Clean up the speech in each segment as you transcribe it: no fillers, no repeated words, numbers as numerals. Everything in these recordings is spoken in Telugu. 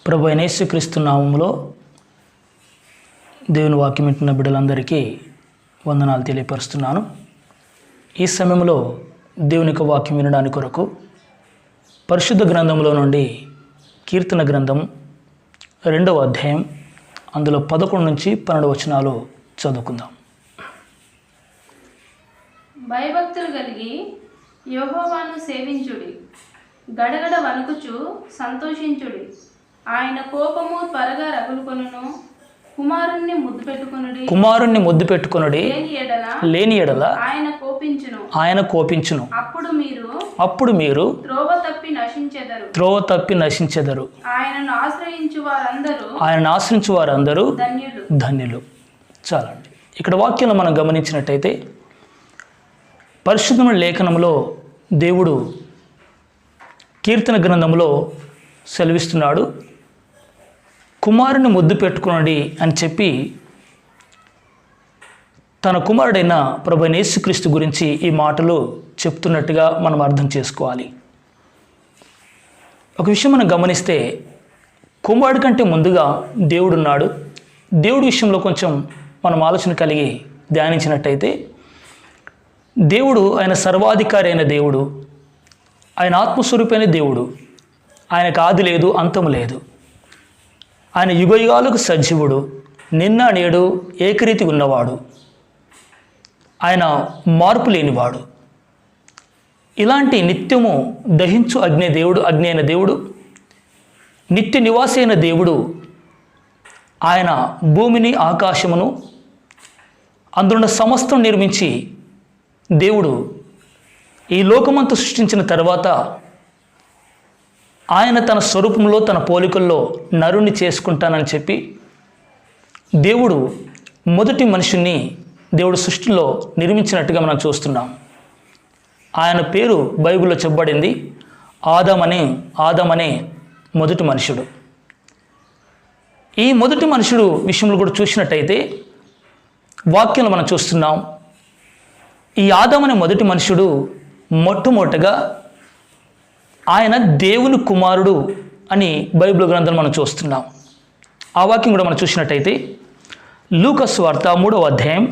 ప్రభు అయిన యేసుక్రీస్తు నామములో దేవుని వాక్యం వింటున్న బిడ్డలందరికీ వందనాలు తెలియపరుస్తున్నాను. ఈ సమయంలో దేవుని యొక్క వాక్యం వినడానికి కొరకు పరిశుద్ధ గ్రంథంలో నుండి కీర్తన గ్రంథం 2వ అధ్యాయం అందులో 11 నుంచి 12 వచనాలు చదువుకుందాం. భయభక్తులు కలిగి యెహోవాను సేవించుడి, గడగడ వణుకుచు సంతోషించుడి. ఆయన కోపము త్వరగా రగులుకొనును. కుమారుణ్ణి ముద్దు పెట్టుకొనుడి, లేని ఎడల ఆయన కోపించును. అప్పుడు మీరు త్రోవ తప్పి నశించెదరు. ఆయనను ఆశ్రయించు వారందరూ ధన్యులు. చాలండి. ఇక్కడ వాక్యంలో మనం గమనించినట్టయితే పరిశుద్ధమైన లేఖనంలో దేవుడు కీర్తన గ్రంథంలో సెలవిస్తున్నాడు, కుమారుని ముద్దు పెట్టుకునండి అని చెప్పి తన కుమారుడైన ప్రభు యేసుక్రీస్తు గురించి ఈ మాటలు చెప్తున్నట్టుగా మనం అర్థం చేసుకోవాలి. ఒక విషయం మనం గమనిస్తే కుమారుడి కంటే ముందుగా దేవుడున్నాడు. దేవుడి విషయంలో కొంచెం మనం ఆలోచన కలిగి ధ్యానించినట్టయితే దేవుడు ఆయన సర్వాధికారి అయిన దేవుడు, ఆయన ఆత్మస్వరూపైన దేవుడు, ఆయనకు ఆది లేదు, అంతం లేదు. ఆయన యుగయుగాలకు సజీవుడు, నిన్న నేడు ఏకరీతి ఉన్నవాడు, ఆయన మార్పు లేనివాడు. ఇలాంటి నిత్యము దహించు అగ్ని అయిన దేవుడు, నిత్య నివాసి అయిన దేవుడు, ఆయన భూమిని ఆకాశమును అందులో సమస్తం నిర్మించి దేవుడు ఈ లోకమంతా సృష్టించిన తర్వాత ఆయన తన స్వరూపంలో తన పోలికల్లో నరుని చేసుకుంటానని చెప్పి దేవుడు మొదటి మనిషిని దేవుడు సృష్టిలో నిర్మించినట్టుగా మనం చూస్తున్నాం. ఆయన పేరు బైబిల్లో చెప్పబడింది ఆదమనే మొదటి మనుషుడు. ఈ మొదటి మనుషుడు విషయంలో కూడా చూసినట్టయితే వాక్యంలో మనం చూస్తున్నాం, ఈ ఆదమనే మొదటి మనుషుడు మొట్టమొదటగా ఆయన దేవుని కుమారుడు అని బైబిల్ గ్రంథంలో మనం చూస్తున్నాం. ఆ వాక్యం కూడా మనం చూసినట్టయితే లూకా సువార్త 3వ అధ్యాయం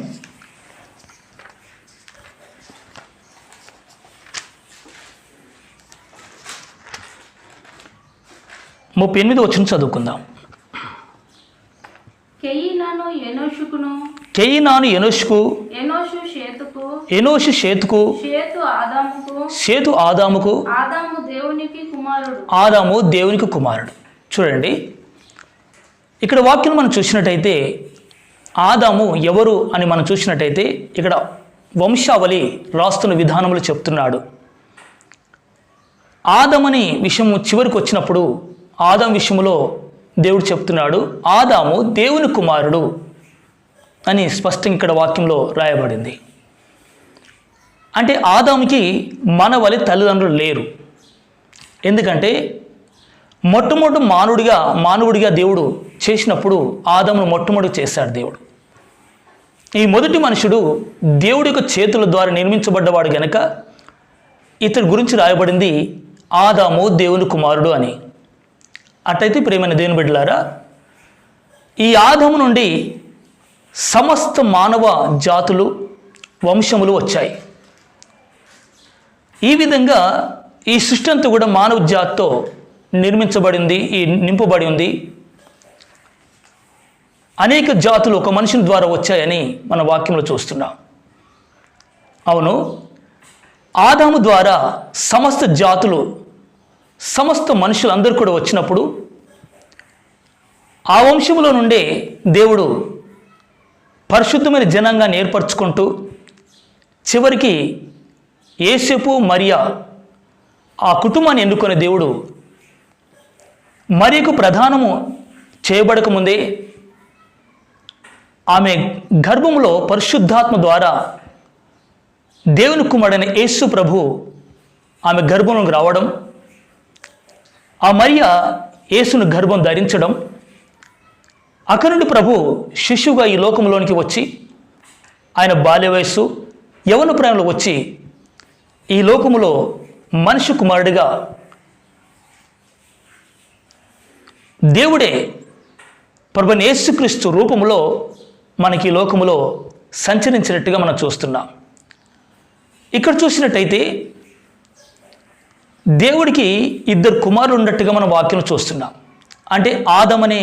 38వ వచనం చదువుకుందాం. కేయినాను ఎనోషుకు, ఎనోషు షేతుకు, షేతు ఆదాముకు, ఆదాము దేవునికి కుమారుడు. చూడండి, ఇక్కడ వాక్యం మనం చూసినట్టయితే ఆదాము ఎవరు అని మనం చూసినట్టయితే ఇక్కడ వంశావళి రాస్తున్న విధానములు చెప్తున్నాడు. ఆదామని విషయము చివరికి వచ్చినప్పుడు ఆదాం విషయంలో దేవుడు చెప్తున్నాడు, ఆదాము దేవుని కుమారుడు అని స్పష్టంగా ఇక్కడ వాక్యంలో రాయబడింది. అంటే ఆదాముకి మనవలి తల్లిదండ్రులు లేరు. ఎందుకంటే మొట్టమొదటి మానవుడిగా దేవుడు చేసినప్పుడు ఆదామును మొట్టమొదటి చేశాడు దేవుడు. ఈ మొదటి మనుషుడు దేవుడి యొక్క చేతుల ద్వారా నిర్మించబడ్డవాడు గనక ఇతని గురించి రాయబడింది ఆదాము దేవుని కుమారుడు అని. అట్లయితే ప్రియమైన దేవుని బిడ్డలారా, ఈ ఆదాము నుండి సమస్త మానవ జాతులు వంశములు వచ్చాయి. ఈ విధంగా ఈ సృష్టి అంతా కూడా మానవ జాతితో నిర్మించబడింది, నింపబడి ఉంది. అనేక జాతులు ఒక మనుషుని ద్వారా వచ్చాయని మన వాక్యంలో చూస్తున్నాం. అవును, ఆదాము ద్వారా సమస్త జాతులు, సమస్త మనుషులందరూ కూడా వచ్చినప్పుడు ఆ వంశంలో నుండే దేవుడు పరిశుద్ధమైన జనాంగాన్ని ఏర్పరచుకుంటూ చివరికి యేసేపు మరియా ఆ కుటుంబాన్ని ఎన్నుకునే దేవుడు మరియకు ప్రధానము చేయబడకముందే ఆమె గర్భంలో పరిశుద్ధాత్మ ద్వారా దేవుని కుమారుడైన యేసు ప్రభు ఆమె గర్భంలోకి రావడం, ఆ మరియ యేసును గర్భం ధరించడం, అక్కడి నుండి ప్రభు శిశువుగా ఈ లోకంలోనికి వచ్చి ఆయన బాల్య వయస్సు యవ్వన ప్రాయంలో వచ్చి ఈ లోకములో మనిషి కుమారుడిగా దేవుడే ప్రభువైన యేసుక్రీస్తు రూపంలో మనకి ఈ లోకములో సంచరించినట్టుగా మనం చూస్తున్నాం. ఇక్కడ చూసినట్టయితే దేవుడికి 2 కుమారులు ఉన్నట్టుగా మనం వాక్యం చూస్తున్నాం. అంటే ఆదం అనే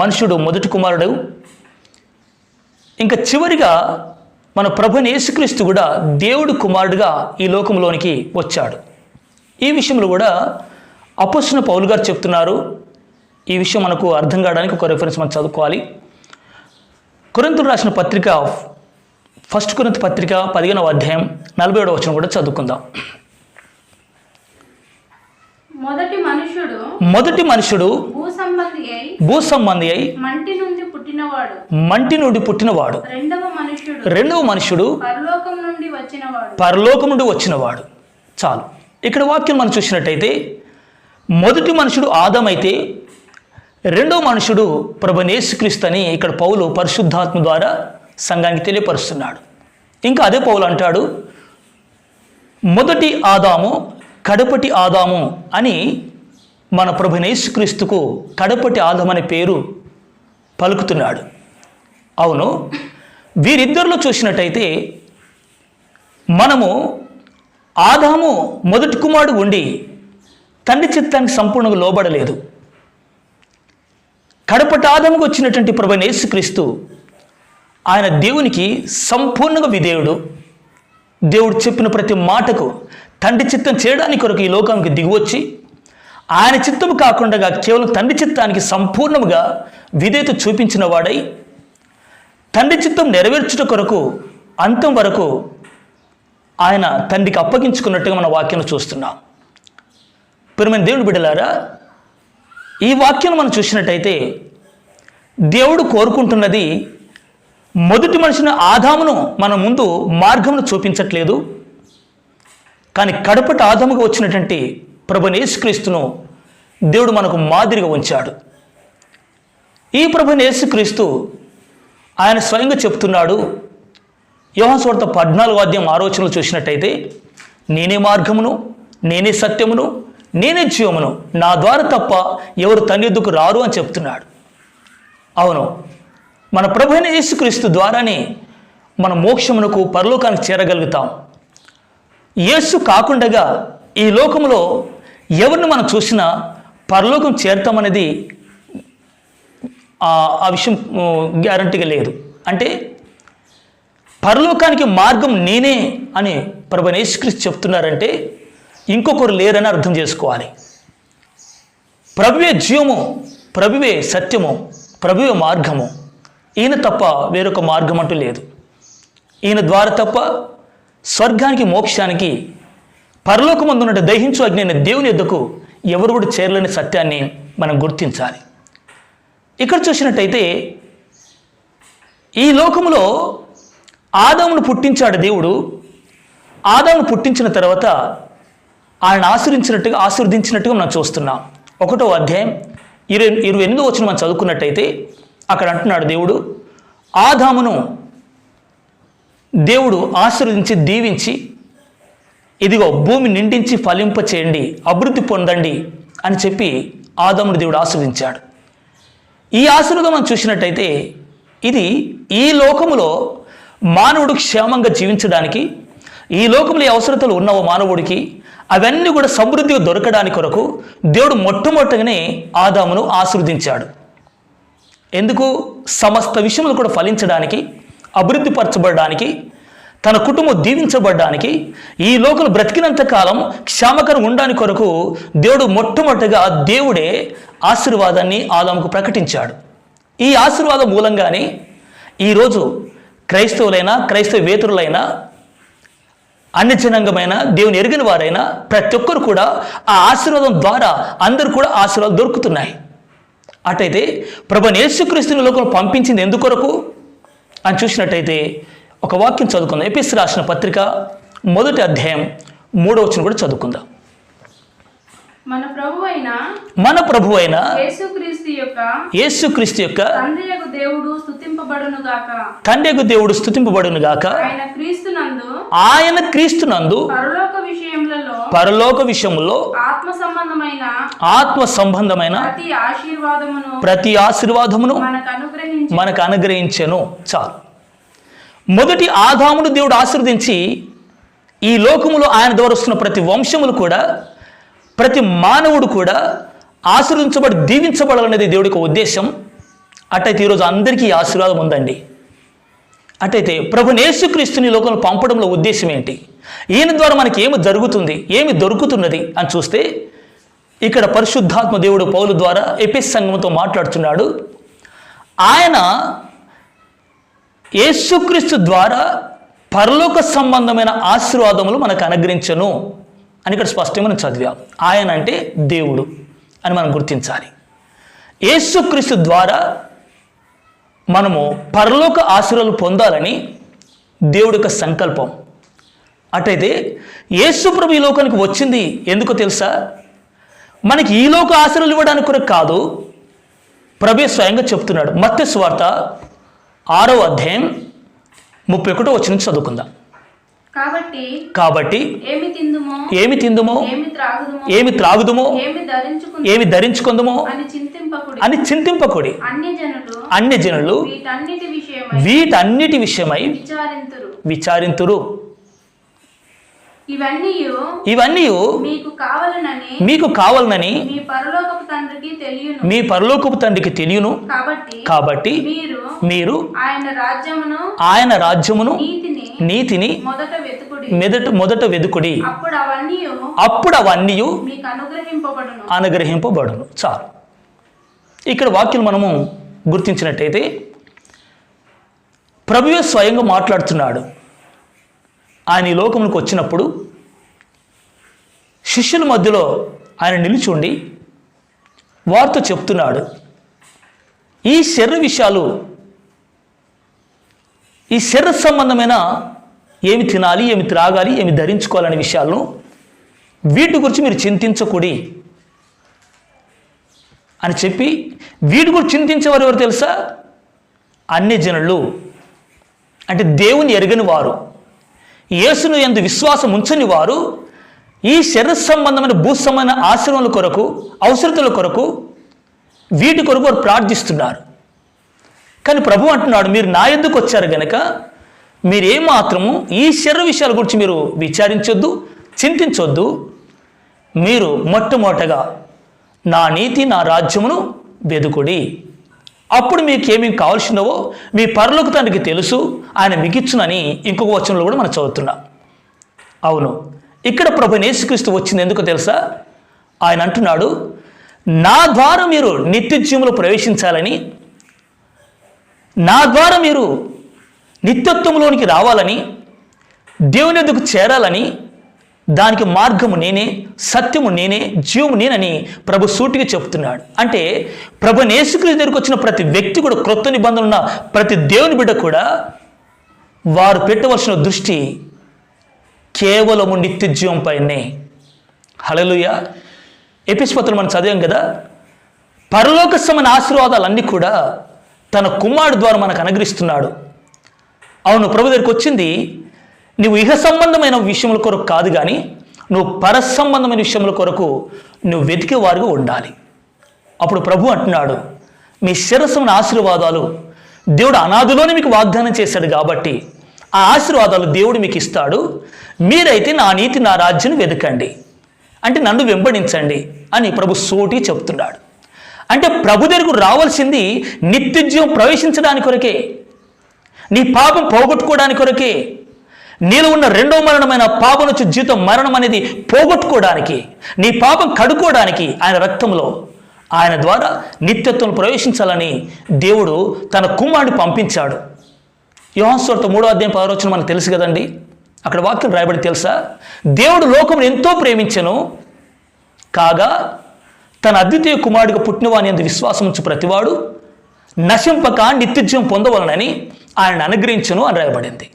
మనుషుడు మొదటి కుమారుడు, ఇంకా చివరిగా మన ప్రభువైన యేసుక్రీస్తు కూడా దేవుడి కుమారుడుగా ఈ లోకంలోనికి వచ్చాడు. ఈ విషయంలో కూడా అపోస్తలుడైన పౌలు గారు చెప్తున్నారు. ఈ విషయం మనకు అర్థం కావడానికి ఒక రెఫరెన్స్ మనం చదువుకోవాలి. కొరింథీయులకు రాసిన పత్రిక 1 కొరింథీ పత్రిక 15వ అధ్యాయం 47వ వచనం కూడా చదువుకుందాం. మొదటి మనుషుడు భూసంబంధి అయి మంటి నుండి పుట్టినవాడు, రెండవ మనుషుడు పరలోకం నుండి వచ్చినవాడు. చాలు. ఇక్కడ వాక్యం మనం చూసినట్టయితే మొదటి మనుషుడు ఆదాం అయితే రెండవ మనుషుడు ప్రభువైన యేసుక్రీస్తు అని ఇక్కడ పౌలు పరిశుద్ధాత్మ ద్వారా సంఘానికి తెలియపరుస్తున్నాడు. ఇంకా అదే పౌలు అంటాడు, మొదటి ఆదాము కడపటి ఆదాము అని మన ప్రభువైన యేసుక్రీస్తుకు కడపటి ఆదాము అనే పేరు పలుకుతున్నాడు. అవును, వీరిద్దరిలో చూసినట్టయితే మనము ఆదాము మొదటి కుమారుడు ఉండి తండ్రి చిత్తానికి సంపూర్ణంగా లోబడలేదు. కడపటి ఆదాముకు వచ్చినటువంటి ప్రభువైన యేసుక్రీస్తు ఆయన దేవునికి సంపూర్ణంగా విధేయుడు. దేవుడు చెప్పిన ప్రతి మాటకు తండ్రి చిత్తం చేయడానికి కొరకు ఈ లోకానికి దిగివచ్చి ఆయన చిత్తము కాకుండా కేవలం తండ్రి చిత్తానికి సంపూర్ణముగా విధేయత చూపించిన వాడై తండ్రి చిత్తం నెరవేర్చుట కొరకు అంతం వరకు ఆయన తండ్రికి అప్పగించుకున్నట్టుగా మన వాక్యం చూస్తున్నాం. ప్రియమైన దేవుని బిడ్డలారా, ఈ వాక్యం మనం చూసినట్టయితే దేవుడు కోరుకుంటున్నది మొదటి మనిషిని ఆదామును మన ముందు మార్గమును చూపించట్లేదు, కానీ కడపటి ఆదాముగా వచ్చినటువంటి ప్రభువైన యేసుక్రీస్తును దేవుడు మనకు మాదిరిగా ఉంచాడు. ఈ ప్రభువైన యేసుక్రీస్తు ఆయన స్వయంగా చెప్తున్నాడు. యోహాను సువార్త 14వ అధ్యాయం 6వ వచనంలో చూసినట్టయితే నేనే మార్గమును, నేనే సత్యమును, నేనే జీవమును, నా ద్వారా తప్ప ఎవరు తండ్రి యొద్దకు రారు అని చెప్తున్నాడు. అవును, మన ప్రభువైన యేసుక్రీస్తు ద్వారానే మన మోక్షమునకు పరలోకానికి చేరగలుగుతాం. యేసు కాకుండా ఈ లోకంలో ఎవరిని మనం చూసినా పరలోకం చేరతామనేది ఆ విషయం గ్యారంటీగా లేదు. అంటే పరలోకానికి మార్గం నేనే అని ప్రభువైన యేసుక్రీస్తు చెప్తున్నారంటే ఇంకొకరు లేరని అర్థం చేసుకోవాలి. ప్రభువే జీవము, ప్రభువే సత్యము, ప్రభువే మార్గము. ఈయన తప్ప వేరొక మార్గం అంటూ లేదు. ఈయన ద్వారా తప్ప స్వర్గానికి, మోక్షానికి, పరలోకమందున్నట్టు దహించు అగ్ని అయిన దేవుని యొద్దకు ఎవరు కూడా చేరలేని సత్యాన్ని మనం గుర్తించాలి. ఇక్కడ చూసినట్టయితే ఈ లోకములో ఆదామును పుట్టించాడు దేవుడు. ఆదామును పుట్టించిన తర్వాత ఆయన ఆశీర్వదించినట్టుగా మనం చూస్తున్నాం. 1వ అధ్యాయం 28వ వచనం మనం చదువుకున్నట్టయితే అక్కడ అంటున్నాడు దేవుడు, ఆదామును దేవుడు ఆశీర్వదించి దీవించి ఇదిగో భూమి నిండించి ఫలింప చేయండి, అభివృద్ధి పొందండి అని చెప్పి ఆదామును దేవుడు ఆశీర్వదించాడు. ఈ ఆశీర్వాదం మనం చూసినట్టయితే ఇది ఈ లోకములో మానవుడు క్షేమంగా జీవించడానికి, ఈ లోకంలో ఏ అవసరతలు ఉన్నవో మానవుడికి అవన్నీ కూడా సమృద్ధిగా దొరకడానికి కొరకు దేవుడు మొట్టమొదటిగానే ఆదామును ఆశీర్వదించాడు. ఎందుకు? సమస్త విషయములు కూడా ఫలించడానికి, అభివృద్ధి పరచబడడానికి, తన కుటుంబం దీవించబడడానికి, ఈ లోకలు బ్రతికినంత కాలం క్షేమకరంగా ఉండడానికి కొరకు దేవుడు మొట్టమొదటిగా దేవుడే ఆశీర్వాదాన్ని ఆదాముకు ప్రకటించాడు. ఈ ఆశీర్వాదం మూలంగానే ఈరోజు క్రైస్తవులైనా, క్రైస్తవేతరులైనా, అన్య జనాంగమైన, దేవుని ఎరిగిన వారైనా ప్రతి ఒక్కరు కూడా ఆ ఆశీర్వాదం ద్వారా అందరూ కూడా ఆశీర్వాదాలు దొరుకుతున్నాయి. అటైతే ప్రభువైన యేసుక్రీస్తుని లోకంలో పంపించింది ఎందుకొరకు అని చూసినట్టయితే ఒక వాక్యం చదువుకుందాం. ఎఫెసీయులకు రాసిన పత్రిక 1వ అధ్యాయం 3వ వచనం కూడా చదువుకుందాం. మన ప్రభువైన యేసుక్రీస్తు యొక్క తండ్రియగు దేవుడు స్తుతింపబడును గాక. ఆయన క్రీస్తునందు పరలోక విషయములో ఆత్మ సంబంధమైన ప్రతి ఆశీర్వాదమును మనకు అనుగ్రహించెను. చాలు. మొదటి ఆదామును దేవుడు ఆశీర్వదించి ఈ లోకములో ఆయన ద్వారా వస్తున్న ప్రతి వంశములు కూడా, ప్రతి మానవుడు కూడా ఆశీర్వదించబడి దీవించబడాలనేది దేవుడి యొక్క ఉద్దేశం. అటైతే ఈరోజు అందరికీ ఈ ఆశీర్వాదం ఉందండి. అటైతే ప్రభువైన యేసుక్రీస్తుని లోకంలో పంపడంలో ఉద్దేశం ఏంటి? ఈయన ద్వారా మనకి ఏమి జరుగుతుంది, ఏమి దొరుకుతున్నది అని చూస్తే ఇక్కడ పరిశుద్ధాత్మ దేవుడు పౌలు ద్వారా ఎఫెసు సంఘంతో మాట్లాడుతున్నాడు. ఆయన యేసుక్రీస్తు ద్వారా పరలోక సంబంధమైన ఆశీర్వాదములు మనకు అనుగ్రహించను అని ఇక్కడ స్పష్టంగా మనం చదివాం. ఆయన అంటే దేవుడు అని మనం గుర్తించాలి. యేసుక్రీస్తు ద్వారా మనము పరలోక ఆశీర్వాదాలు పొందాలని దేవుడి యొక్క సంకల్పం. అటైతే యేసు ప్రభు ఈ లోకానికి వచ్చింది ఎందుకో తెలుసా? మనకి ఈ లోక ఆశీర్వాదాలు ఇవ్వడానికి కూడా కాదు. ప్రభు స్వయంగా చెప్తున్నాడు. మత్తయి సువార్త 6వ అధ్యాయం 31వ వచనం చదువుకుందాం. కాబట్టి ఏమి తిందుమో ఏమి త్రాగుదుమో ఏమి ధరించుకుందుమో అని చింతింపకుడి. అన్యజనులు వీటన్నిటి విషయమై విచారింతురు. ఇవన్నీ మీకు కావాలనని మీ పరలోకపు తండ్రికి తెలియను. కాబట్టి మీరు ఆయన రాజ్యమును నీతిని మొదట వెతుకుడి, అప్పుడు అవన్నీ అనుగ్రహింపబడును. చాలు. ఇక్కడ వాక్యం మనము గుర్తించినట్టయితే ప్రభువే స్వయంగా మాట్లాడుతున్నాడు. ఆయన ఈ లోకమునికి వచ్చినప్పుడు శిష్యుల మధ్యలో ఆయన నిలుచుండి వారితో చెప్తున్నాడు, ఈ శరీర విషయాలు, ఈ శరీర సంబంధమైన ఏమి తినాలి, ఏమి త్రాగాలి, ఏమి ధరించుకోవాలనే విషయాలను వీటి గురించి మీరు చింతించకూడి అని చెప్పి, వీటి గురించి చింతించేవారు ఎవరు తెలుసా? అన్యజనులు, అంటే దేవుని ఎరగని వారు, యేసును యందు విశ్వాసం ఉంచని వారు ఈ శరీర సంబంధమైన భూసంబంధమైన ఆశీర్వాదాల కొరకు, అవసరతల కొరకు, వీటి కొరకు వారు ప్రార్థిస్తున్నారు. కానీ ప్రభు అంటున్నాడు, మీరు నా యొద్దకు వచ్చారు గనక మీరేమాత్రము ఈ శరీర విషయాల గురించి మీరు విచారించొద్దు, చింతించొద్దు. మీరు మొట్టమొదటగా నా నీతి, నా రాజ్యమును వెదుకుడి. అప్పుడు మీకు ఏమేమి కావాల్సినవో మీ పరలోక తండ్రికి తెలుసు, ఆయన మిగిచ్చునని ఇంకొక వచనంలో కూడా మనం చదువుతున్నాం. అవును, ఇక్కడ ప్రభువైన యేసుక్రీస్తు వచ్చింది ఎందుకో తెలుసా? ఆయన అంటున్నాడు, నా ద్వారా మీరు నిత్య జీవంలో ప్రవేశించాలని, నా ద్వారా మీరు నిత్యత్వంలోనికి రావాలని, దేవుని యొద్దకు చేరాలని, దానికి మార్గము నేనే, సత్యము నేనే, జీవము నేనని ప్రభు సూటిగా చెప్తున్నాడు. అంటే ప్రభువైన యేసుక్రీస్తు దగ్గరికి వచ్చిన ప్రతి వ్యక్తి కూడా, క్రొత్త నిబంధన ఉన్న ప్రతి దేవుని బిడ్డ కూడా వారు పెట్టవలసిన దృష్టి కేవలము నిత్య జీవం పైనే. హల్లెలూయా. ఎఫెసు పత్రికలో మనం చదివాం కదా, పరలోక సమైన ఆశీర్వాదాలన్నీ కూడా తన కుమారుడు ద్వారా మనకు అనుగ్రహిస్తున్నాడు. అవును, ప్రభు దగ్గరికి వచ్చింది నువ్వు ఇహ సంబంధమైన విషయముల కొరకు కాదు, కానీ నువ్వు పర సంబంధమైన విషయముల కొరకు నువ్వు వెతికే వారిగా ఉండాలి. అప్పుడు ప్రభు అంటున్నాడు, మీ శిరస్సుమైన ఆశీర్వాదాలు దేవుడు అనాదిలోనే మీకు వాగ్దానం చేశాడు కాబట్టి ఆ ఆశీర్వాదాలు దేవుడు మీకు ఇస్తాడు. మీరైతే నా నీతి, నా రాజ్యం వెతకండి, అంటే నన్ను వెంబడించండి అని ప్రభు సూటి చెప్తున్నాడు. అంటే ప్రభు దగ్గరకు రావాల్సింది నిత్య జీవం ప్రవేశించడానికి కొరకే, నీ పాపం పోగొట్టుకోవడానికి కొరకే, నీలో ఉన్న రెండవ మరణమైన పాపం నుంచి జీవితం మరణం అనేది పోగొట్టుకోవడానికి, నీ పాపం కడుక్కోవడానికి ఆయన రక్తంలో, ఆయన ద్వారా నిత్యత్వం ప్రవేశించాలని దేవుడు తన కుమారుడిని పంపించాడు. యోహాను సువార్త 3వ అధ్యాయం 10వ వచనం మనకు తెలుసు కదండి. అక్కడ వాక్యం రాయబడి తెలుసా? దేవుడు లోకమును ఎంతో ప్రేమించెను కాగా తన అద్వితీయ కుమారుడిగా పుట్టినవాని యందు విశ్వాసం ఉంచు ప్రతివాడు నశింపక నిత్యజీవం పొందవలనని ఆయన అనుగ్రహించును అని రాయబడింది.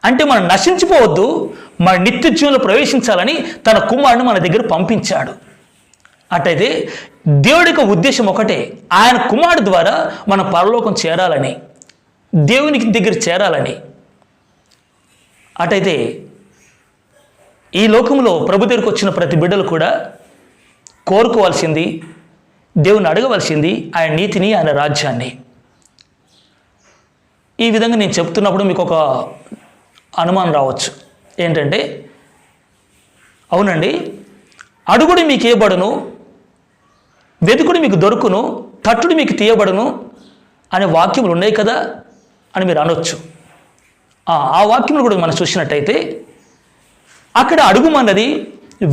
అంటే మనం నశించిపోవద్దు, మన నిత్య జీవంలో ప్రవేశించాలని తన కుమారుడిని మన దగ్గర పంపించాడు. అట్టయితే దేవుడి యొక్క ఉద్దేశం ఒకటే, ఆయన కుమారుడు ద్వారా మనం పరలోకం చేరాలని, దేవునికి దగ్గర చేరాలని. అటైతే ఈ లోకంలో ప్రభు దగ్గరికి వచ్చిన ప్రతి బిడ్డలు కూడా కోరుకోవాల్సింది, దేవుని అడగవలసింది ఆయన నీతిని, ఆయన రాజ్యాన్ని. ఈ విధంగా నేను చెప్తున్నప్పుడు మీకు ఒక అనుమానం రావచ్చు. ఏంటంటే, అవునండి, అడుగుడు మీకు ఇవ్వబడును, వెతుకుడు మీకు దొరుకును, తట్టుడు మీకు తీయబడును అనే వాక్యములు ఉన్నాయి కదా అని మీరు అనొచ్చు. ఆ వాక్యములు కూడా మనం చూసినట్టయితే అక్కడ అడుగుమన్నది,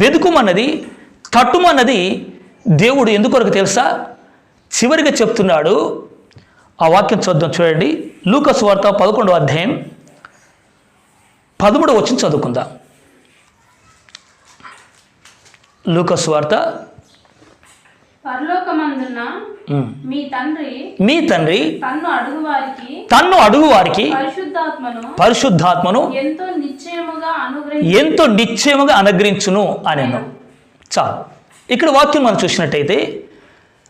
వెతుకుమన్నది, తట్టుమన్నది దేవుడు ఎందుకొరకు తెలుసా? చివరిగా చెప్తున్నాడు. ఆ వాక్యం చూద్దాం, చూడండి. లూకా సువార్త 11వ అధ్యాయం 13వ వచనం చదువుకుందాం. లూకా సువార్త పరలోకమందున్న మీ తండ్రి తన్ను అడుగు వారికి పరిశుద్ధాత్మను ఎంతో నిశ్చయముగా అనుగ్రహించును అనెను. చాలు. ఇక్కడ వాక్యం మనం చూసినట్టయితే,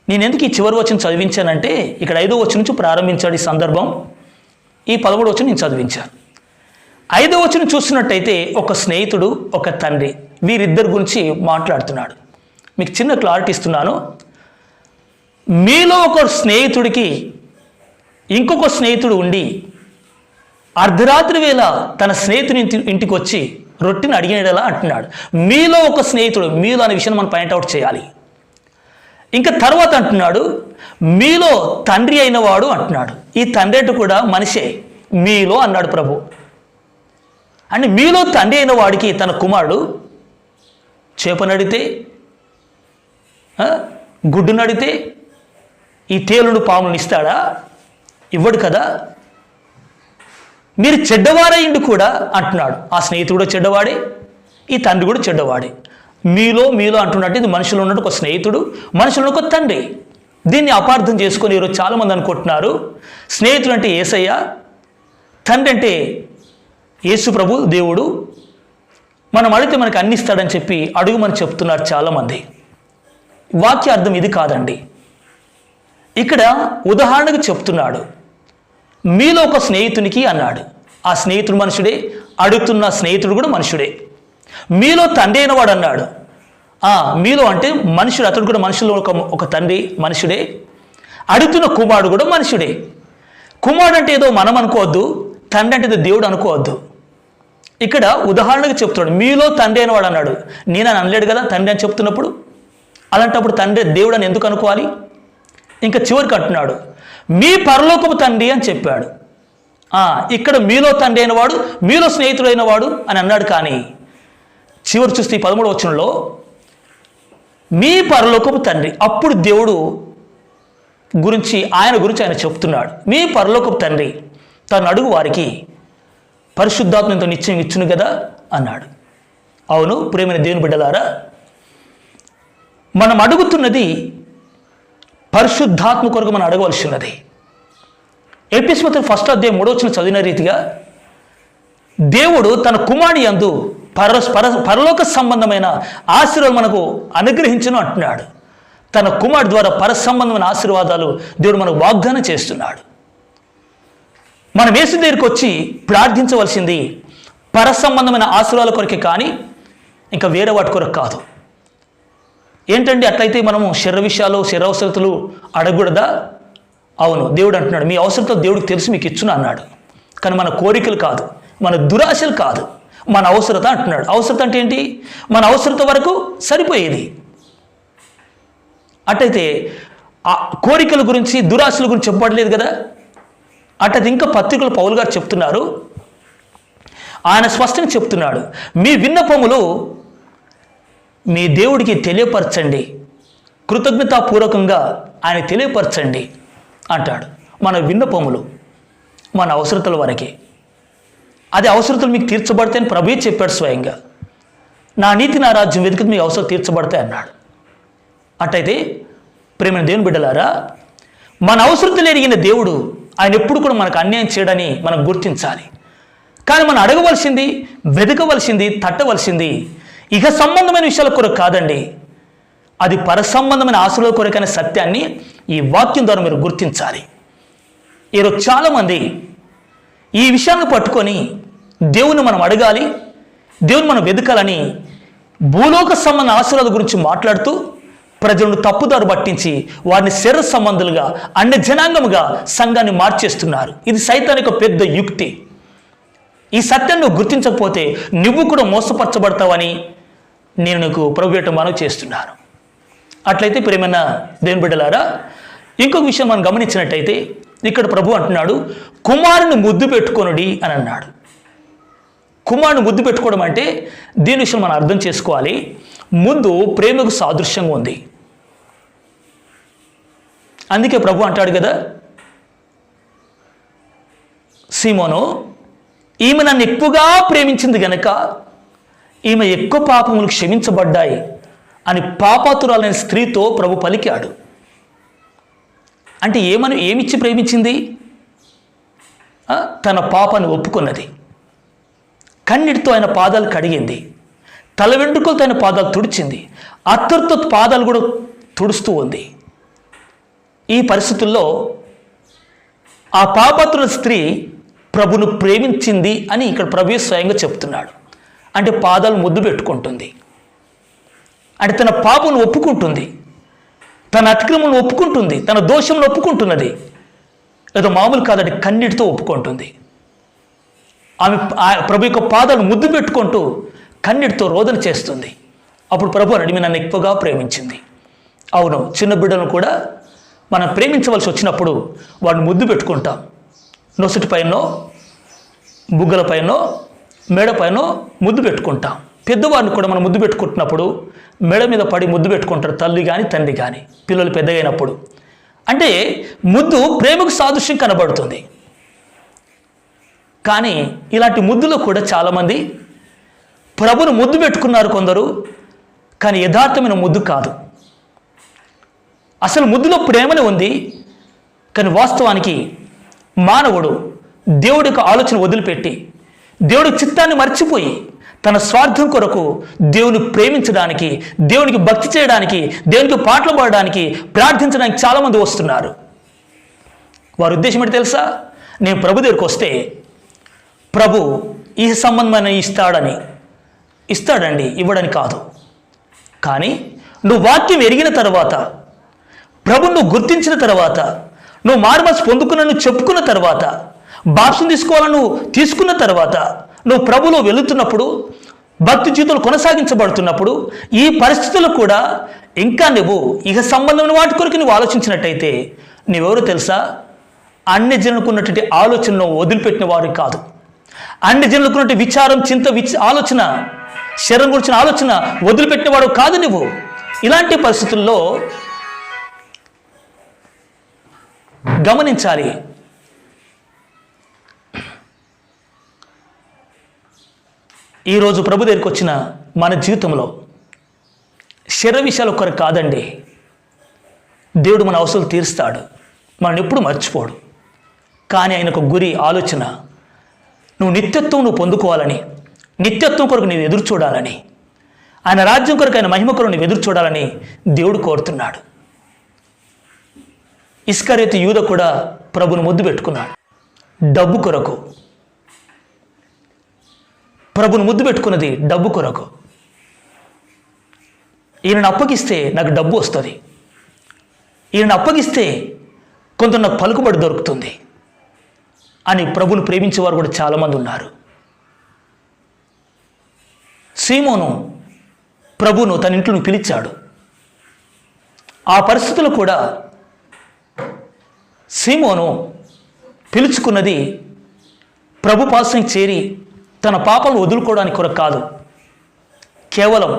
నేను ఎందుకు ఈ చివరి వచనం చదివించానంటే, ఇక్కడ 5వ వచనం నుంచి ప్రారంభించాడు ఈ సందర్భం. ఈ 13వ వచనం నేను చదివించాను. 5వ వచనం చూస్తున్నట్టయితే ఒక స్నేహితుడు, ఒక తండ్రి, వీరిద్దరి గురించి మాట్లాడుతున్నాడు. మీకు చిన్న క్లారిటీ ఇస్తున్నాను. మీలో ఒక స్నేహితుడికి ఇంకొక స్నేహితుడు ఉండి అర్ధరాత్రి వేళ తన స్నేహితుని ఇంటికి వచ్చి రొట్టెని అడిగినలా అంటున్నాడు. మీలో ఒక స్నేహితుడు, మీలో అనే విషయాన్ని మనం పాయింట్అవుట్ చేయాలి. ఇంకా తర్వాత అంటున్నాడు, మీలో తండ్రి అయిన వాడు అంటున్నాడు. ఈ తండ్రి అంటే కూడా మనిషే, మీలో అన్నాడు ప్రభు. అంటే మీలో తండ్రి అయిన వాడికి తన కుమారుడు చేపనడితే, గుడ్డు నడితే ఈ తేలుడు పాములను ఇస్తాడా? ఇవ్వడు కదా. మీరు చెడ్డవారయ్యిండు కూడా అంటున్నాడు. ఆ స్నేహితుడు చెడ్డవాడే, ఈ తండ్రి కూడా చెడ్డవాడే. మీలో అంటున్నట్టు ఇది మనుషులు ఉన్నట్టు ఒక స్నేహితుడు, మనుషులు ఒక తండ్రి. దీన్ని అపార్థం చేసుకొని ఈరోజు చాలామంది అనుకుంటున్నారు స్నేహితుడు అంటే యేసయ్య, తండ్రి అంటే యేసు ప్రభు దేవుడు, మనం అడిగితే మనకు అన్ని ఇస్తాడని చెప్పి అడుగుమని చెప్తున్నారు చాలామంది. వాక్య అర్థం ఇది కాదండి. ఇక్కడ ఉదాహరణకు చెప్తున్నాడు, మీలో ఒక స్నేహితునికి అన్నాడు. ఆ స్నేహితుడు మనుషుడే, అడుగుతున్న స్నేహితుడు కూడా మనుషుడే. మీలో తండ్రి అయిన వాడు అన్నాడు. మీలో అంటే మనుషుడు, అతడు కూడా మనుషులు ఒక తండ్రి మనుషుడే, అడుగుతున్న కుమారుడు కూడా మనుషుడే. కుమారుడు అంటే ఏదో మనం అనుకోవద్దు, తండ్రి అంటే ఏదో దేవుడు అనుకోవద్దు. ఇక్కడ ఉదాహరణకు చెప్తున్నాడు, మీలో తండ్రి అయిన వాడు అన్నాడు. నేను అని అనలేడు కదా తండ్రి అని చెప్తున్నప్పుడు. అలాంటప్పుడు తండ్రి దేవుడు అని ఎందుకు అనుకోవాలి? ఇంకా చివరికి అంటున్నాడు, మీ పరలోకపు తండ్రి అని చెప్పాడు. ఇక్కడ మీలో తండ్రి అయిన వాడు, మీలో స్నేహితుడైన వాడు అని అన్నాడు. కానీ చివరి చూస్తే 13వ వచనంలో మీ పరలోకపు తండ్రి, అప్పుడు దేవుడు గురించి ఆయన చెప్తున్నాడు. మీ పరలోకపు తండ్రి తను అడుగు వారికి పరిశుద్ధాత్మతో నిశ్చయం ఇచ్చును కదా అన్నాడు. అవును ప్రియమైన దేవుని బిడ్డలారా, మనం అడుగుతున్నది పరిశుద్ధాత్మ కొరకు మనం అడగవలసి ఉన్నది. ఎఫెసీయుల పత్రిక 1వ అధ్యాయం 3వ వచనం చదివిన రీతిగా దేవుడు తన కుమారుని యందు పరలోక సంబంధమైన ఆశీర్వాదం మనకు అనుగ్రహించును అంటున్నాడు. తన కుమారుడు ద్వారా పర సంబంధమైన ఆశీర్వాదాలు దేవుడు మనకు వాగ్దానం చేస్తున్నాడు. మనం యేసు దగ్గరికి వచ్చి ప్రార్థించవలసింది పర సంబంధమైన ఆశీర్వాదాల కొరకే కానీ ఇంకా వేరే వాటి కొరకు కాదు. ఏంటండి అట్లయితే మనము శరీర విషయాలు, శరీర అవసరతలు అడగకూడదా? అవును, దేవుడు అంటున్నాడు మీ అవసరతలు దేవుడికి తెలిసి మీకు ఇచ్చును అన్నాడు. కానీ మన కోరికలు కాదు, మన దురాశలు కాదు, మన అవసరత అంటున్నాడు. అవసరత అంటే ఏంటి? మన అవసరత వరకు సరిపోయేది. అట్టయితే ఆ కోరికల గురించి, దురాశల గురించి చెప్పబడలేదు కదా. అట్టయితే ఇంకా పత్రికలు పౌలు గారు చెప్తున్నారు, ఆయన స్పష్టంగా చెప్తున్నాడు, మీ విన్నపములు మీ దేవుడికి తెలియపరచండి, కృతజ్ఞతాపూర్వకంగా ఆయన తెలియపరచండి అంటాడు. మన విన్నపములు మన అవసరతల వరకే. అది అవసరతలు మీకు తీర్చబడతాయని ప్రభువే చెప్పాడు స్వయంగా. నా నీతి నా రాజ్యం వెతికితే మీ అవసరం తీర్చబడతాయి అన్నాడు. అట్టయితే ప్రేమైన దేవుని బిడ్డలారా, మన అవసరతలు ఎరిగిన దేవుడు ఆయన ఎప్పుడు కూడా మనకు అన్యాయం చేయడని మనం గుర్తించాలి. కానీ మనం అడగవలసింది, వెతకవలసింది, తట్టవలసింది ఇక సంబంధమైన విషయాల కొరకు కాదండి, అది పరసంబంధమైన ఆశల కొరకైన సత్యాన్ని ఈ వాక్యం ద్వారా మీరు గుర్తించాలి. ఈరోజు చాలామంది ఈ విషయాన్ని పట్టుకొని దేవుని మనం అడగాలి, దేవుని మనం వెతకాలని భూలోక సంబంధ ఆశల గురించి మాట్లాడుతూ ప్రజలను తప్పుదారు పట్టించి వారిని శరీర సంబంధులుగా అన్య జనాంగముగా సంఘాన్ని మార్చేస్తున్నారు. ఇది సైతాన్ యొక్క పెద్ద యుక్తి. ఈ సత్యాన్ని నువ్వు గుర్తించకపోతే నువ్వు కూడా మోసపరచబడతావని నేను నీకు ప్రభువేట మనవి చేస్తున్నాను. అట్లయితే ప్రియమైన దేవుని బిడ్డలారా, ఇంకొక విషయం మనం గమనించినట్టయితే ఇక్కడ ప్రభు అంటున్నాడు, కుమారుని ముద్దు పెట్టుకొనుడి అని అన్నాడు. కుమారుని ముద్దు పెట్టుకోవడం అంటే దీని విషయం మనం అర్థం చేసుకోవాలి. ముందు ప్రేమకు సాదృశ్యంగా ఉంది. అందుకే ప్రభు అంటాడు కదా, సీమోను, ఈమె నన్ను ఎక్కువగా ప్రేమించింది గనక ఈమె ఎక్కువ పాపములు క్షమించబడ్డాయి అని పాపాతురాలైన స్త్రీతో ప్రభు పలికాడు. అంటే ఏమిచ్చి ప్రేమించింది? తన పాపాన్ని ఒప్పుకున్నది. కన్నీటితో ఆయన పాదాలు కడిగింది. తల వెంట్రుకలతో ఆయన పాదాలు తుడిచింది. అత్తరుతో పాదాలు కూడా తుడుస్తూ ఉంది. ఈ పరిస్థితుల్లో ఆ పాపాతుల స్త్రీ ప్రభును ప్రేమించింది అని ఇక్కడ ప్రభు స్వయంగా చెప్తున్నాడు. అంటే పాదాలు ముద్దు పెట్టుకుంటుంది, అంటే తన పాపను ఒప్పుకుంటుంది, తన అతిక్రమను ఒప్పుకుంటుంది, తన దోషంను ఒప్పుకుంటున్నది. ఏదో మామూలు కాదండి, కన్నీటితో ఒప్పుకుంటుంది. ఆమె ప్రభు యొక్క పాదాలు ముద్దు పెట్టుకుంటూ కన్నీటితో రోదన చేస్తుంది. అప్పుడు ప్రభు అడిగి నన్ను ఎక్కువగా ప్రేమించింది. అవును, చిన్న బిడ్డలను కూడా మనం ప్రేమించవలసి వచ్చినప్పుడు వాడిని ముద్దు పెట్టుకుంటాం. నొసటి పైనో, బుగ్గల పైనో, మెడ పైనో ముద్దు పెట్టుకుంటాం. పెద్దవాడిని కూడా మనం ముద్దు పెట్టుకుంటున్నప్పుడు మెడ మీద పడి ముద్దు పెట్టుకుంటారు, తల్లి కానీ తండ్రి కానీ, పిల్లలు పెద్దగైనప్పుడు. అంటే ముద్దు ప్రేమకు సాదృశ్యం కనబడుతుంది. కానీ ఇలాంటి ముద్దులో కూడా చాలామంది ప్రభును ముద్దు పెట్టుకున్నారు కొందరు, కానీ యథార్థమైన ముద్దు కాదు. అసలు ముద్దులో ప్రేమనే ఉంది, కానీ వాస్తవానికి మానవుడు దేవుడి యొక్క ఆలోచన వదిలిపెట్టి దేవుడి చిత్తాన్ని మర్చిపోయి తన స్వార్థం కొరకు దేవుని ప్రేమించడానికి, దేవునికి భక్తి చేయడానికి, దేవునికి పాటలు పాడడానికి, ప్రార్థించడానికి చాలామంది వస్తున్నారు. వారి ఉద్దేశం ఏంటి తెలుసా? నేను ప్రభు దగ్గరికి వస్తే ప్రభు ఈ సంబంధమైన ఇస్తాడండి, ఇవ్వడానికి కాదు. కానీ నువ్వు వాక్యం ఎరిగిన తర్వాత, ప్రభుని నువ్వు గుర్తించిన తర్వాత, నువ్వు మారుమనసు పొందుకున్న చెప్పుకున్న తర్వాత, బాప్సం తీసుకోవాలని నువ్వు తీసుకున్న తర్వాత, నువ్వు ప్రభులో వెళుతున్నప్పుడు, భక్తి జీవితంలో కొనసాగించబడుతున్నప్పుడు, ఈ పరిస్థితులు కూడా ఇంకా నువ్వు ఇక సంబంధమైన వాటి కొరకు నువ్వు ఆలోచించినట్టయితే నువ్వెవరో తెలుసా? అన్ని జనులకు ఉన్నటువంటి ఆలోచనను వదిలిపెట్టిన వారు కాదు. అన్ని జనులకు ఉన్నటువంటి విచారం, చింత, ఆలోచన, శరీరం గురించిన ఆలోచన వదిలిపెట్టిన వాడు కాదు నువ్వు. ఇలాంటి పరిస్థితుల్లో గమనించాలి. ఈరోజు ప్రభు దగ్గరికి వచ్చిన మన జీవితంలో శరీర విషయాలు ఒక్కరు కాదండి. దేవుడు మన అవసరాలు తీరుస్తాడు, మనల్ని ఎప్పుడు మర్చిపోడు. కానీ ఆయన ఒక గురి, ఆలోచన, నువ్వు నిత్యత్వం పొందుకోవాలని, నిత్యత్వం కొరకు నీవు ఎదురు చూడాలని, ఆయన రాజ్యం కొరకు, ఆయన మహిమ కొరకు నీవు ఎదురు చూడాలని దేవుడు కోరుతున్నాడు. ఇస్కరియోతు యూదా కూడా ప్రభుని ముద్దు పెట్టుకున్నాడు. డబ్బు కొరకు ప్రభుని ముద్దు పెట్టుకున్నది, డబ్బు కొరకు. ఈయనను అప్పగిస్తే నాకు డబ్బు వస్తుంది, ఈయనను అప్పగిస్తే కొంత నాకు పలుకుబడి దొరుకుతుంది అని ప్రభుని ప్రేమించేవారు కూడా చాలామంది ఉన్నారు. సీమోను ప్రభును తన ఇంట్లో పిలిచాడు. ఆ పరిస్థితులు కూడా సీమోను పిలుచుకున్నది ప్రభు పాసం చేరి తన పాపాలు వదులుకోవడానికి కొరకు కాదు, కేవలం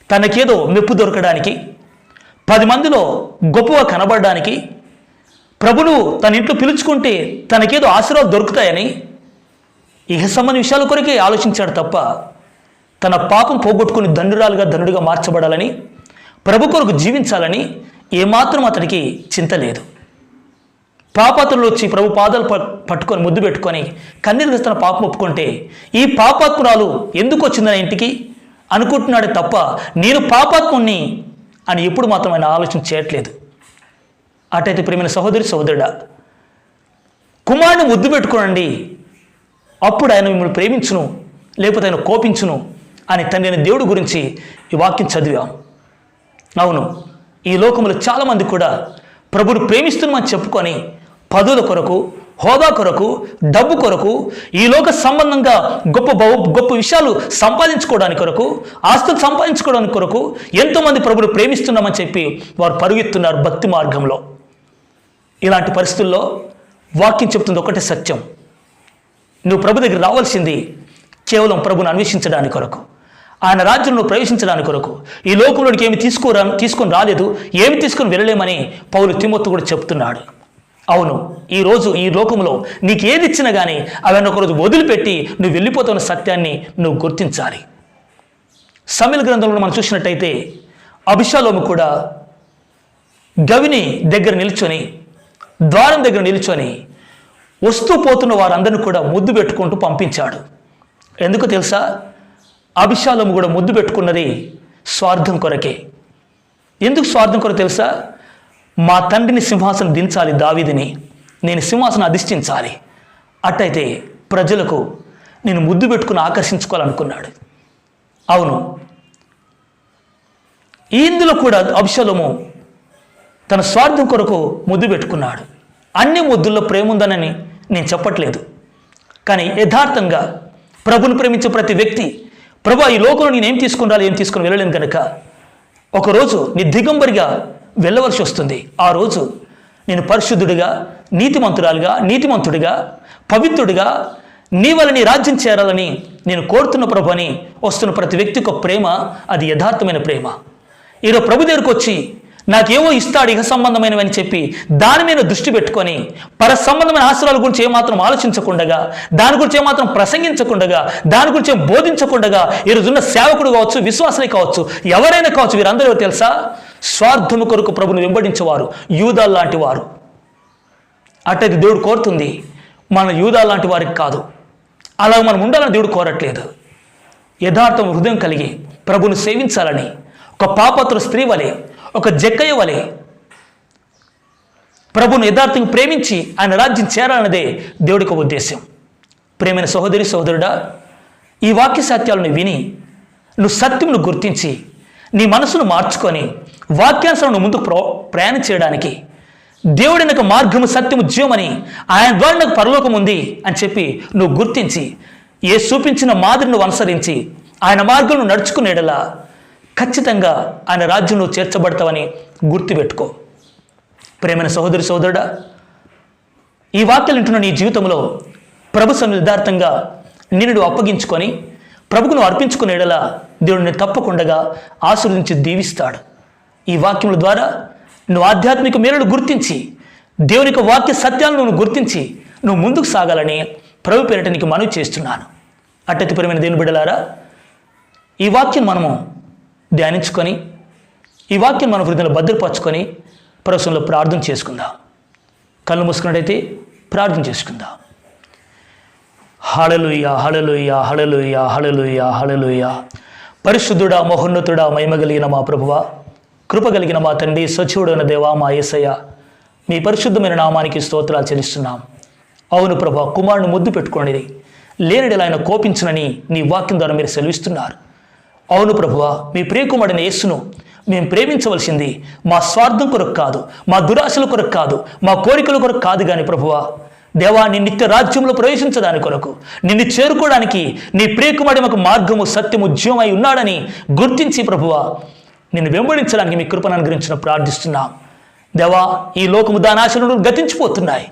తనకేదో మెప్పు దొరకడానికి, 10 మందిలో గొప్పగా కనబడడానికి, ప్రభును తన ఇంట్లో పిలుచుకుంటే తనకేదో ఆశీర్వాదాలు దొరుకుతాయని ఇహ సంబంధ విషయాల కొరకే ఆలోచించాడు తప్ప తన పాపం పోగొట్టుకుని దండుడిగా మార్చబడాలని, ప్రభు కొరకు జీవించాలని ఏమాత్రం అతనికి చింత లేదు. పాపాత్ములు వచ్చి ప్రభు పాదాలు పట్టుకొని ముద్దు పెట్టుకొని కన్నీరు తన పాపం ఒప్పుకుంటే ఈ పాపాత్మురాలు ఎందుకు వచ్చిందని ఇంటికి అనుకుంటున్నాడే తప్ప నేను పాపాత్ముని అని ఎప్పుడు మాత్రం ఆయన ఆలోచన చేయట్లేదు. అటైతే ప్రియమైన సహోదరి సహోదరుడా, కుమారుని ముద్దు పెట్టుకోనండి, అప్పుడు ఆయన మిమ్మల్ని ప్రేమించును, లేకపోతే ఆయన కోపించును అని తండ్రి అయిన దేవుడి గురించి ఈ వాక్యం చదివాం. అవును, ఈ లోకంలో చాలామంది కూడా ప్రభుని ప్రేమిస్తున్నామని చెప్పుకొని పదవుల కొరకు, హోదా కొరకు, డబ్బు కొరకు, ఈ లోక సంబంధంగా గొప్ప విషయాలు సంపాదించుకోవడానికి కొరకు, ఆస్తులు సంపాదించుకోవడానికి కొరకు ఎంతోమంది ప్రభుని ప్రేమిస్తున్నామని చెప్పి వారు పరుగెత్తున్నారు భక్తి మార్గంలో. ఇలాంటి పరిస్థితుల్లో వాక్యం చెప్తుంది ఒకటే సత్యం. నువ్వు ప్రభు దగ్గర రావాల్సింది కేవలం ప్రభుని అన్వేషించడానికి కొరకు, ఆయన రాజ్యంలో ప్రవేశించడానికి కొరకు. ఈ లోకంలోనికి ఏమి తీసుకొని రాలేదు, ఏమి తీసుకొని వెళ్ళలేమని పౌలు తిమోతి కూడా చెప్తున్నాడు. అవును, ఈరోజు ఈ లోకంలో నీకు ఏది ఇచ్చినా కానీ అవన్నీ ఒకరోజు వదిలిపెట్టి నువ్వు వెళ్ళిపోతున్న సత్యాన్ని నువ్వు గుర్తించాలి. సమూయేలు గ్రంథంలో మనం చూసినట్టయితే అబీషాలోము కూడా గవిని దగ్గర నిల్చొని, ద్వారం దగ్గర నిల్చొని వస్తూ పోతున్న వారందరినీ కూడా ముద్దు పెట్టుకుంటూ పంపించాడు. ఎందుకు తెలుసా? అబీషాలోము కూడా ముద్దు పెట్టుకున్నది స్వార్థం కొరకే. ఎందుకు స్వార్థం కొరకు తెలుసా? మా తండ్రిని సింహాసనం దించాలి, దావీదుని నేను సింహాసనం అధిష్ఠించాలి, అట్టయితే ప్రజలకు నేను ముద్దు పెట్టుకుని ఆకర్షించుకోవాలనుకున్నాడు. అవును, ఇందులో కూడా అబీషాలోము తన స్వార్థం కొరకు ముద్దు పెట్టుకున్నాడు. అన్ని ముద్దుల్లో ప్రేమ ఉందనని నేను చెప్పట్లేదు, కానీ యథార్థంగా ప్రభుని ప్రేమించే ప్రతి వ్యక్తి, ప్రభు ఈ లోకంలో నేను ఏం తీసుకుని రాలి, ఏం తీసుకుని వెళ్ళలేను కనుక ఒకరోజు నీ దిగంబరిగా వెళ్ళవలసి వస్తుంది. ఆ రోజు నేను పరిశుద్ధుడిగా, నీతిమంతుడిగా, పవిత్రుడిగా నీ వల్ల నీ రాజ్యం చేరాలని నేను కోరుతున్న ప్రభు అని వస్తున్న ప్రతి వ్యక్తికి ఒక ప్రేమ, అది యథార్థమైన ప్రేమ. ఈరోజు ప్రభు దగ్గరకు వచ్చి నాకేవో ఇస్తాడు ఇహ సంబంధమైనవి అని చెప్పి దాని మీద దృష్టి పెట్టుకొని పర సంబంధమైన ఆశ్రయాల గురించి ఏమాత్రం ఆలోచించకుండా, దాని గురించి ఏమాత్రం ప్రసంగించకుండా, దాని గురించి బోధించకుండా ఈరోజున్న సేవకుడు కావచ్చు, విశ్వాసులే కావచ్చు, ఎవరైనా కావచ్చు, వీరందరూ తెలుసా? స్వార్థము కొరకు ప్రభుని వెంబడించేవారు, యూదాలు లాంటి వారు. అట్టయితే దేవుడు కోరుతుంది మన యూదాలు లాంటి వారికి కాదు, అలా మనం ఉండాలని దేవుడు కోరట్లేదు. యథార్థం హృదయం కలిగి ప్రభుని సేవించాలని, ఒక పాపత్ర స్త్రీ వలె, ఒక జక్కయ్య వలె ప్రభుని యథార్థంగా ప్రేమించి ఆయన రాజ్యం చేరాలన్నదే దేవుడికి ఉద్దేశం. ప్రేమైన సహోదరి సహోదరుడా, ఈ వాక్య సత్యాలను విని నువ్వు సత్యమును గుర్తించి నీ మనసును మార్చుకొని వాక్యానుసారం ముందుకు ప్రయాణం చేయడానికి, దేవుడి నాకు మార్గము, సత్యము, జీవమని, ఆయన ద్వారా నాకు పరలోకం ఉంది అని చెప్పి నువ్వు గుర్తించి యేసు చూపించిన మాదిరిని నువ్వు అనుసరించి ఆయన మార్గంలో నడుచుకునేలా ఖచ్చితంగా ఆయన రాజ్యంలో చేర్చబడతావని గుర్తుపెట్టుకో. ప్రేమైన సహోదరి సహోదరుడా, ఈ వాక్యాలు వింటున్న నీ జీవితంలో ప్రభు నిర్ధార్థంగా నిన్ను అప్పగించుకొని ప్రభుకు నువ్వు అర్పించుకునేలా దేవుడిని తప్పకుండా ఆశీర్వదించి దీవిస్తాడు. ఈ వాక్యముల ద్వారా నువ్వు ఆధ్యాత్మిక మేలును గుర్తించి దేవుని యొక్క వాక్య సత్యాలను నువ్వు గుర్తించి నువ్వు ముందుకు సాగాలని ప్రభు పేరిట నీకు మనవి చేస్తున్నాను. అట్టయితే ప్రియమైన దేవుని బిడ్డలారా, ఈ వాక్యం మనము ధ్యానించుకొని, ఈ వాక్యం మన హృదయంలో భద్రపరచుకొని ప్రభువులో ప్రార్థన చేసుకుందాం. కళ్ళు మూసుకున్నట్టయితే ప్రార్థన చేసుకుందాం. హల్లెలూయా, హల్లెలూయా, హల్లెలూయా, హల్లెలూయా, హల్లెలూయా. పరిశుద్ధుడా, మహోన్నతుడా, మహిమగలిగిన మా ప్రభువా, కృపగలిగిన మా తండ్రి, సజీవుడైన దేవా, మా యేసయ్య, మీ పరిశుద్ధమైన నామానికి స్తోత్రాలు చెల్లిస్తున్నాం. అవును ప్రభా, కుమారుని ముద్దు పెట్టుకోండి, లేనిడలా ఆయన కోపించునని నీ వాక్యం ద్వారా మీరు సెలవిస్తున్నారు. అవును ప్రభువా, మీ ప్రియకుమారుడైన యేసును మేము ప్రేమించవలసింది మా స్వార్థం కొరకు కాదు, మా దురాశల కొరకు కాదు, మా కోరికల కొరకు కాదు కానీ ప్రభువా, దేవా, నీ నిత్య రాజ్యంలో ప్రవేశించడానికి కొరకు, నిన్ను చేరుకోవడానికి నీ ప్రియకుమారుడు మాకు మార్గము, సత్యము, జీవమై ఉన్నాడని గుర్తించి ప్రభువా, నిన్ను వెంబడించడానికి మీ కృపను అనుగ్రహించిన ప్రార్థిస్తున్నాం. దేవా, ఈ లోకము దాని ఆశలు గతించిపోతున్నాయి.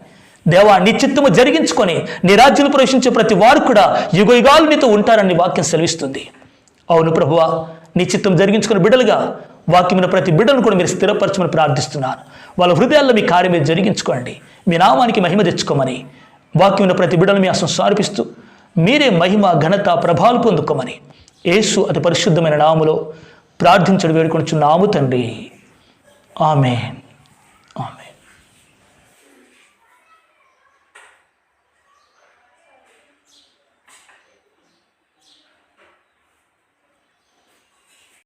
దేవా, నీ చిత్తము జరిగించుకొని నీ రాజ్యంలో ప్రవేశించే ప్రతి వారు కూడా యుగయుగాలు నీతో ఉంటారని వాక్యం సెలవిస్తుంది. అవును ప్రభువా, నీ చిత్తం జరిగించుకున్న బిడ్డలుగా వాక్యమైన ప్రతి బిడ్డను కూడా మీరు స్థిరపరచమని ప్రార్థిస్తున్నాను. వాళ్ళ హృదయాల్లో మీ కార్యం మీరు జరిగించుకోండి, మీ నామానికి మహిమ తెచ్చుకోమని వాక్యమైన ప్రతి బిడ్డను మీ అసం సమర్పిస్తూ మీరే మహిమ, ఘనత, ప్రభావాలు పొందుకోమని యేసు అతి పరిశుద్ధమైన నామములో ప్రార్థించడం వేడుకొనుచున్నాము తండ్రి. ఆమేన్.